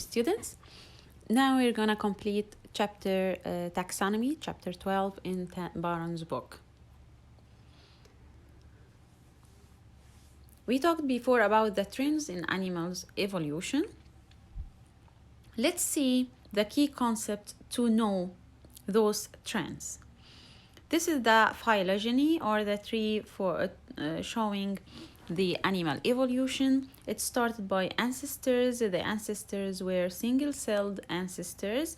students. Now we're gonna complete chapter Taxonomy, chapter 12 in Baron's book. We talked before about the trends in animals' evolution. Let's see the key concept to know those trends. This is the phylogeny, or the tree for showing the animal evolution. It started by ancestors. The ancestors were single-celled ancestors.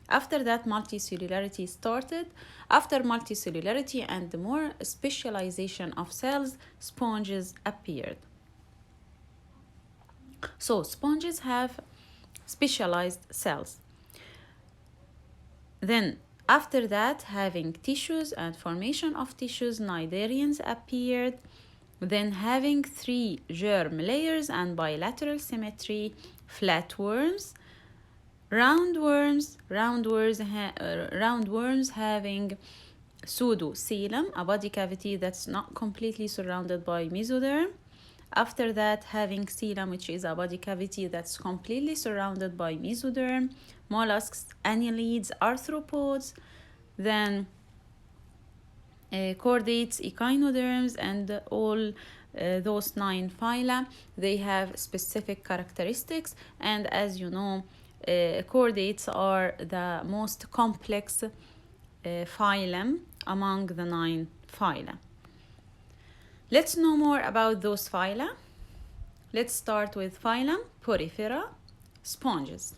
After that, multicellularity started. After multicellularity and more specialization of cells, sponges appeared. So sponges have specialized cells. Then after that, having tissues and formation of tissues, cnidarians appeared. Then having three germ layers and bilateral symmetry, flatworms, roundworms having pseudocoelom, a body cavity that's not completely surrounded by mesoderm. After that, having coelom, which is a body cavity that's completely surrounded by mesoderm, mollusks, annelids, arthropods, then chordates, echinoderms, and all those 9 phyla. They have specific characteristics, and as you know, chordates are the most complex phylum among the 9 phyla. Let's know more about those phyla. Let's start with phylum Porifera, sponges.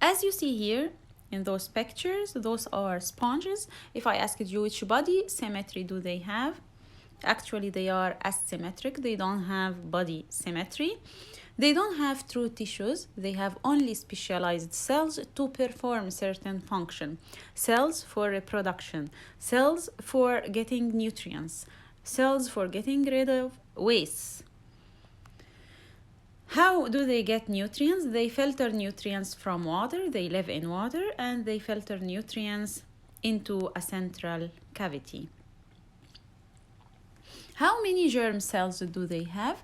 As you see here in those pictures, those are sponges. If I asked you which body symmetry do they have, actually they are asymmetric. They don't have body symmetry. They don't have true tissues. They have only specialized cells to perform certain function. Cells for reproduction, cells for getting nutrients, cells for getting rid of wastes. How do they get nutrients? They filter nutrients from water. They live in water, and they filter nutrients into a central cavity. How many germ cells do they have?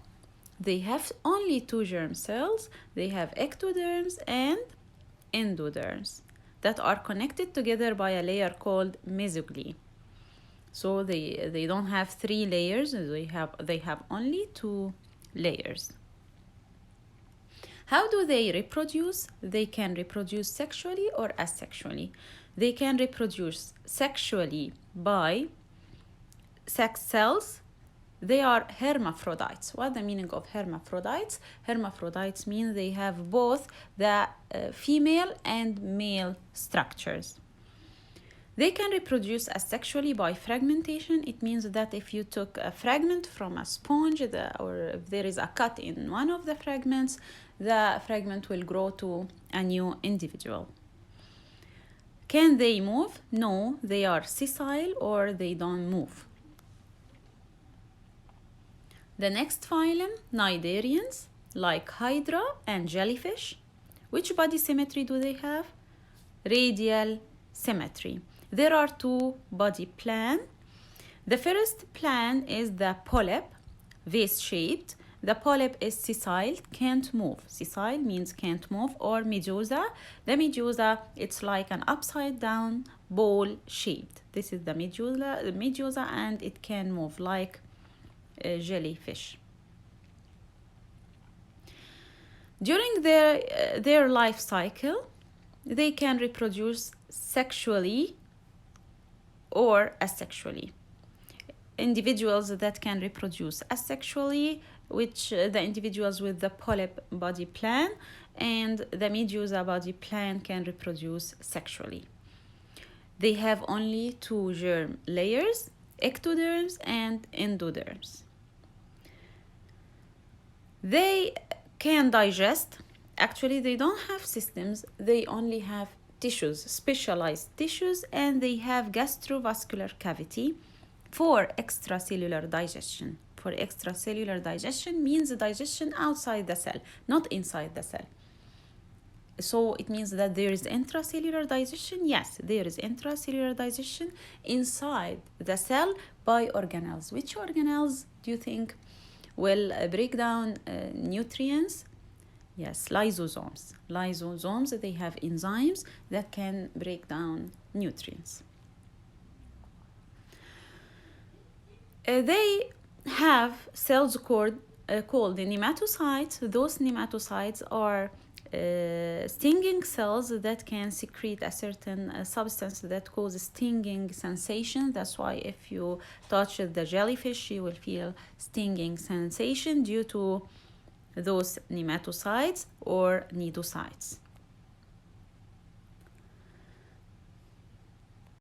They have only 2 germ cells. They have ectoderms and endoderms that are connected together by a layer called mesoglea. So they don't have 3 layers. They have only 2 layers. How do they reproduce? They can reproduce sexually or asexually. They can reproduce sexually by sex cells. They are hermaphrodites. What the meaning of hermaphrodites? Hermaphrodites mean they have both the female and male structures. They can reproduce asexually by fragmentation. It means that if you took a fragment from a sponge, or if there is a cut in one of the fragments, the fragment will grow to a new individual. Can they move? No, they are sessile or they don't move. The next phylum, cnidarians, like hydra and jellyfish. Which body symmetry do they have? Radial symmetry. There are 2 body plan. The first plan is the polyp, vase-shaped. The polyp is sessile, can't move. Sessile means can't move, or medusa. The medusa, it's like an upside down ball shaped. This is the medusa, and it can move like a jellyfish. During their life cycle, they can reproduce sexually or asexually. Individuals that can reproduce asexually, which the individuals with the polyp body plan, and the medusa body plan can reproduce sexually. They have only 2 germ layers, ectoderms and endoderms. They can digest. Actually, they don't have systems. They only have tissues, specialized tissues, and they have gastrovascular cavity for extracellular digestion. For extracellular digestion means digestion outside the cell, not inside the cell. So it means that there is intracellular digestion. Yes, there is intracellular digestion inside the cell by organelles. Which organelles do you think will break down nutrients Yes, lysosomes. Lysosomes, they have enzymes that can break down nutrients. They have cells called nematocytes. Those nematocytes are stinging cells that can secrete a certain substance that causes stinging sensation. That's why if you touch the jellyfish, you will feel stinging sensation due to those nematocytes or cnidocytes.